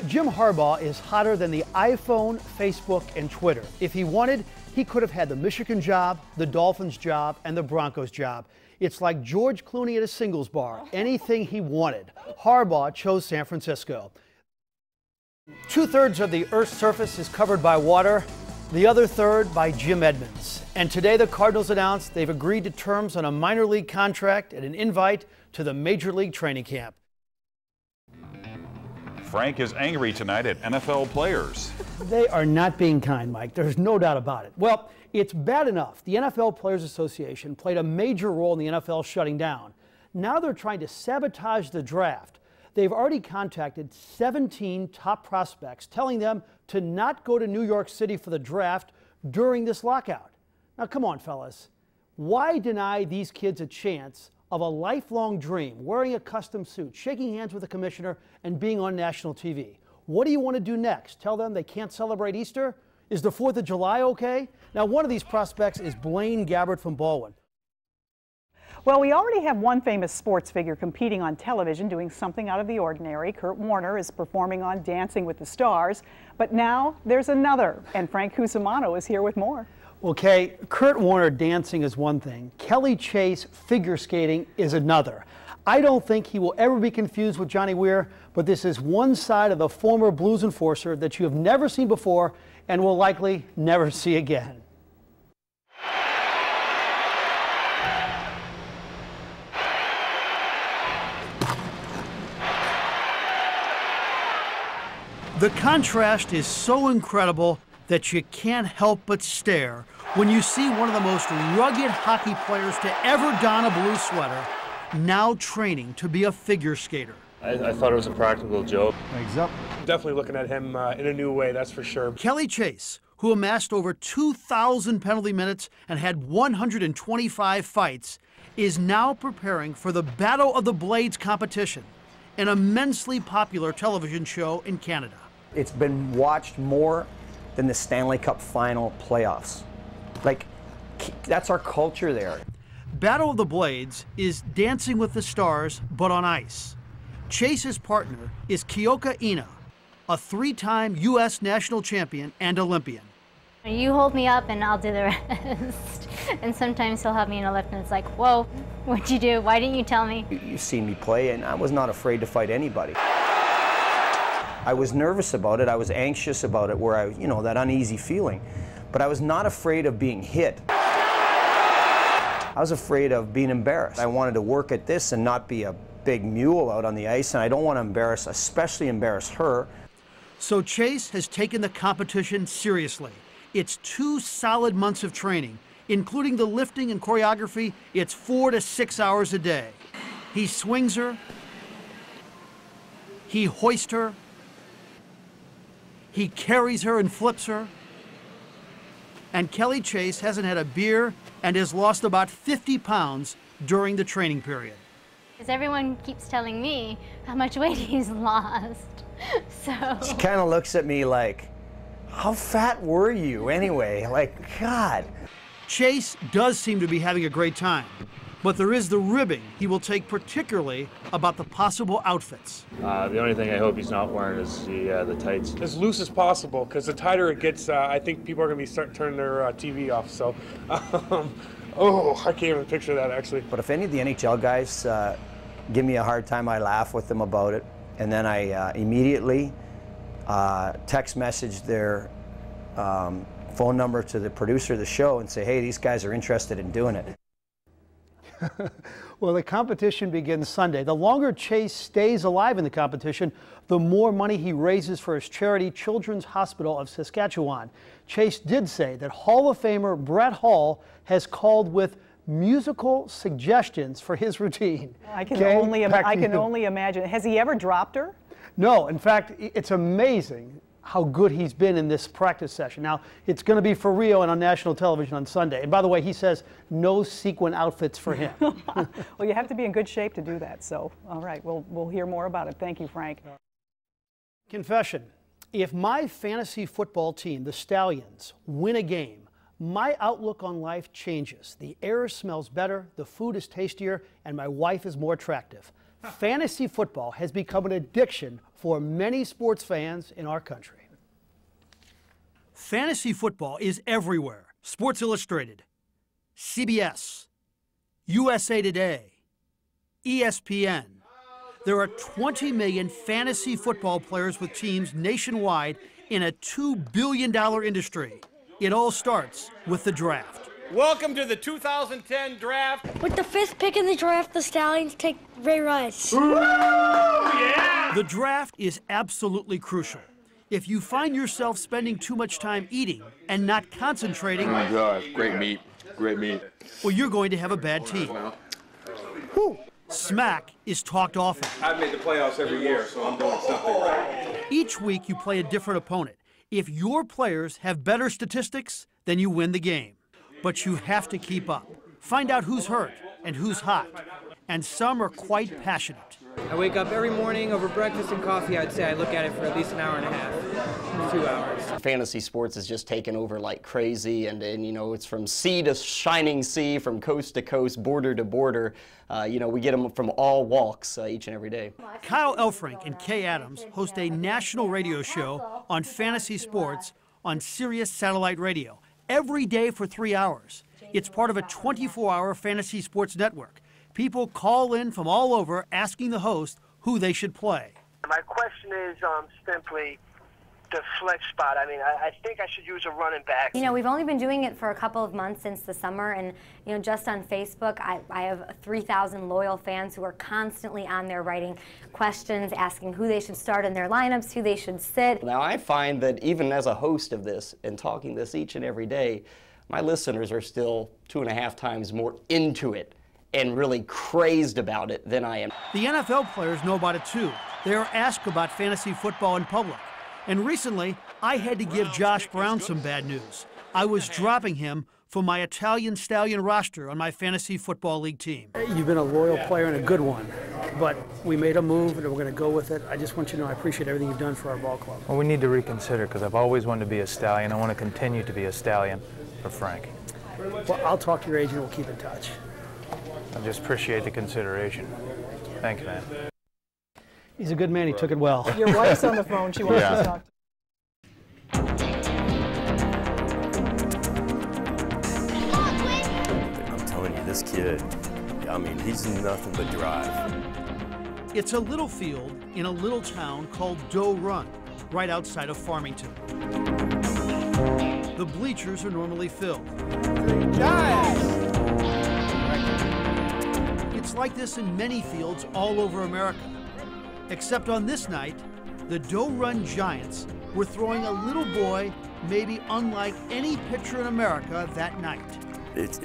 Jim Harbaugh is hotter than the iPhone, Facebook, and Twitter. If he wanted, he could have had the Michigan job, the Dolphins job, and the Broncos job. It's like George Clooney at a singles bar. Anything he wanted. Harbaugh chose San Francisco. 2/3 of the Earth's surface is covered by water, the other third by Jim Edmonds. And today the Cardinals announced they've agreed to terms on a minor league contract and an invite to the Major League training camp. Frank is angry tonight at NFL players. They are not being kind, Mike. There's no doubt about it. Well, it's bad enough. The NFL Players Association played a major role in the NFL shutting down. Now they're trying to sabotage the draft. They've already contacted 17 top prospects, telling them to not go to New York City for the draft during this lockout. Now, come on, fellas. Why deny these kids a chance of a lifelong dream, wearing a custom suit, shaking hands with the commissioner, and being on national TV? What do you want to do next? Tell them they can't celebrate Easter? Is the 4th of July okay? Now, one of these prospects is Blaine Gabbert from Baldwin. Well, we already have one famous sports figure competing on television, doing something out of the ordinary. Kurt Warner is performing on Dancing with the Stars. But now there's another, and Frank Cusumano is here with more. Okay, Kurt Warner dancing is one thing. Kelly Chase figure skating is another. I don't think he will ever be confused with Johnny Weir, but this is one side of the former blues enforcer that you have never seen before and will likely never see again. The contrast is so incredible that you can't help but stare when you see one of the most rugged hockey players to ever don a blue sweater now training to be a figure skater. I thought it was a practical joke. Legs up. Definitely looking at him in a new way, that's for sure. Kelly Chase, who amassed over 2,000 penalty minutes and had 125 fights, is now preparing for the Battle of the Blades competition, an immensely popular television show in Canada. It's been watched more than the Stanley Cup final playoffs. Like, that's our culture there. Battle of the Blades is Dancing with the Stars, but on ice. Chase's partner is Kyoka Ina, a 3-time U.S. national champion and Olympian. You hold me up and I'll do the rest. And sometimes he'll have me in a lift and it's like, whoa, what'd you do? Why didn't you tell me? You've seen me play, and I was not afraid to fight anybody. I was nervous about it. I was anxious about it, where that uneasy feeling. But I was not afraid of being hit. I was afraid of being embarrassed. I wanted to work at this and not be a big mule out on the ice, and I don't want to especially embarrass her. So Chase has taken the competition seriously. It's 2 solid months of training, including the lifting and choreography. It's 4 to 6 hours a day. He swings her, he hoists her, he carries her and flips her. And Kelly Chase hasn't had a beer and has lost about 50 pounds during the training period. Because everyone keeps telling me how much weight he's lost. So She kind of looks at me like, how fat were you anyway? Like, God. Chase does seem to be having a great time, but there is the ribbing he will take, particularly about the possible outfits. The only thing I hope he's not wearing is the tights. As loose as possible, because the tighter it gets, I think people are going to be turning their TV off. So, oh, I can't even picture that, actually. But if any of the NHL guys give me a hard time, I laugh with them about it. And then I immediately text message their phone number to the producer of the show and say, hey, these guys are interested in doing it. Well, the competition begins Sunday. The longer Chase stays alive in the competition, the more money he raises for his charity, Children's Hospital of Saskatchewan. Chase did say that Hall of Famer Brett Hall has called with musical suggestions for his routine. I can only imagine. Has he ever dropped her? No. In fact, it's amazing how good he's been in this practice session. Now, it's going to be for Rio and on national television on Sunday. And by the way, he says no sequin outfits for him. Well, you have to be in good shape to do that. So, all right, we'll hear more about it. Thank you, Frank. Confession. If my fantasy football team, the Stallions, win a game, my outlook on life changes. The air smells better, the food is tastier, and my wife is more attractive. Fantasy football has become an addiction for many sports fans in our country. Fantasy football is everywhere. Sports Illustrated, CBS, USA Today, ESPN. There are 20 million fantasy football players with teams nationwide in a $2 billion industry. It all starts with the draft. Welcome to the 2010 draft. With the 5th pick in the draft, the Stallions take Ray Rice. Ooh, yeah! The draft is absolutely crucial. If you find yourself spending too much time eating and not concentrating, oh my gosh, great meat, great meat. Well, you're going to have a bad team. Whew. Smack is talked often. I've made the playoffs every year, so I'm doing something right. Each week you play a different opponent. If your players have better statistics, then you win the game. But you have to keep up. Find out who's hurt and who's hot. And some are quite passionate. I wake up every morning over breakfast and coffee. I'd say I look at it for at least an hour and a half, 2 hours. Fantasy sports is just taken over like crazy, and you know, it's from sea to shining sea, from coast to coast, border to border. You know, we get them from all walks each and every day. Kyle Elfrink and Kay Adams host a national radio show on fantasy sports on Sirius Satellite Radio every day for 3 hours. It's part of a 24-hour fantasy sports network. People call in from all over asking the host who they should play. My question is simply the flex spot. I mean, I think I should use a running back. You know, we've only been doing it for a couple of months since the summer, and you know, just on Facebook, I have 3,000 loyal fans who are constantly on there writing questions, asking who they should start in their lineups, who they should sit. Now, I find that even as a host of this and talking this each and every day, my listeners are still 2.5 times more into it and really crazed about it than I am. The NFL players know about it too. They are asked about fantasy football in public. And recently, I had to give Josh Brown some bad news. I was dropping him from my Italian Stallion roster on my fantasy football league team. You've been a loyal player and a good one, but we made a move and we're going to go with it. I just want you to know I appreciate everything you've done for our ball club. Well, we need to reconsider, because I've always wanted to be a Stallion. I want to continue to be a Stallion for Frank. Well, I'll talk to your agent and we'll keep in touch. I just appreciate the consideration. Thanks, man. He's a good man. He took it well. Your wife's on the phone. She wants to talk. I'm telling you, this kid, I mean, he's nothing but drive. It's a little field in a little town called Doe Run, right outside of Farmington. The bleachers are normally filled. It's like this in many fields all over America. Except on this night, the Doe Run Giants were throwing a little boy maybe unlike any pitcher in America that night. It's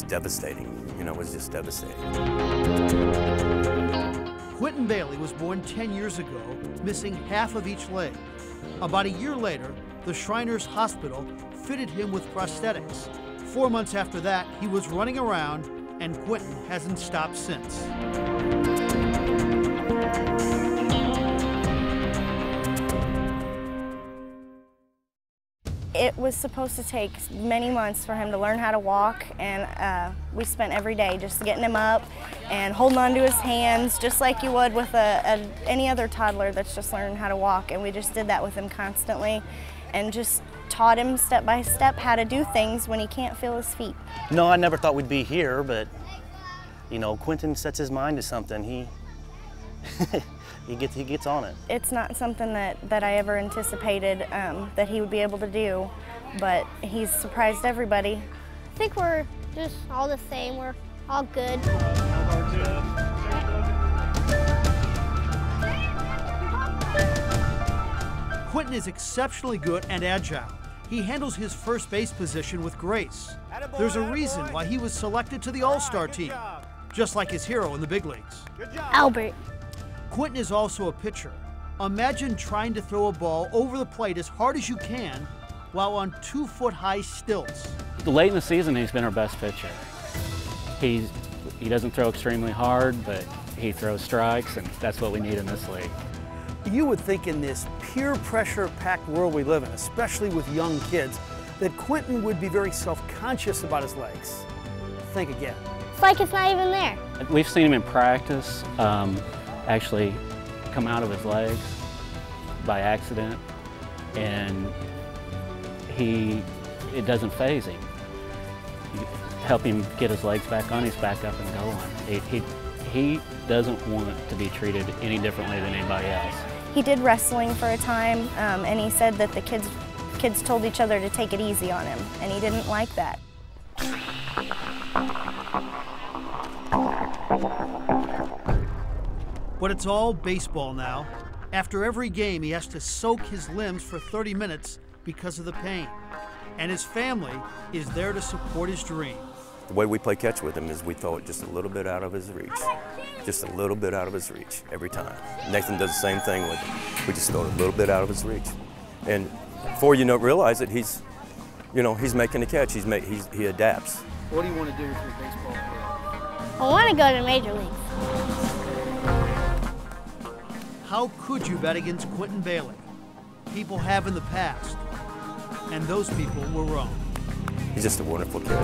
devastating. You know, it was just devastating. Quentin Bailey was born 10 years ago, missing half of each leg. About a year later, the Shriners Hospital fitted him with prosthetics. 4 months after that, he was running around, and Quentin hasn't stopped since. It was supposed to take many months for him to learn how to walk, and we spent every day just getting him up and holding on to his hands, just like you would with any other toddler that's just learning how to walk. And we just did that with him constantly and just taught him step by step how to do things when he can't feel his feet. No, I never thought we'd be here, but you know, Quentin sets his mind to something. He gets on it. It's not something that I ever anticipated that he would be able to do, but he's surprised everybody. I think we're just all the same. We're all good. Quentin is exceptionally good and agile. He handles his first base position with grace. There's a reason why he was selected to the All-Star team, just like his hero in the big leagues. Albert. Quentin is also a pitcher. Imagine trying to throw a ball over the plate as hard as you can while on 2-foot-high stilts. Late in the season, he's been our best pitcher. He doesn't throw extremely hard, but he throws strikes, and that's what we need in this league. You would think in this peer pressure-packed world we live in, especially with young kids, that Quentin would be very self-conscious about his legs. Think again. It's like it's not even there. We've seen him in practice actually come out of his legs by accident, and it doesn't faze him. You help him get his legs back on, he's back up and going. He doesn't want to be treated any differently than anybody else. He did wrestling for a time, and he said that the kids told each other to take it easy on him, and he didn't like that. But it's all baseball now. After every game, he has to soak his limbs for 30 minutes because of the pain. And his family is there to support his dream. The way we play catch with him is we throw it just a little bit out of his reach. Just a little bit out of his reach every time. Nathan does the same thing with him. We just throw it a little bit out of his reach. And before you realize it, he's making the catch. He adapts. What do you want to do with your baseball career? I want to go to Major Leagues. How could you bet against Quentin Bailey? People have in the past, and those people were wrong. He's just a wonderful kid.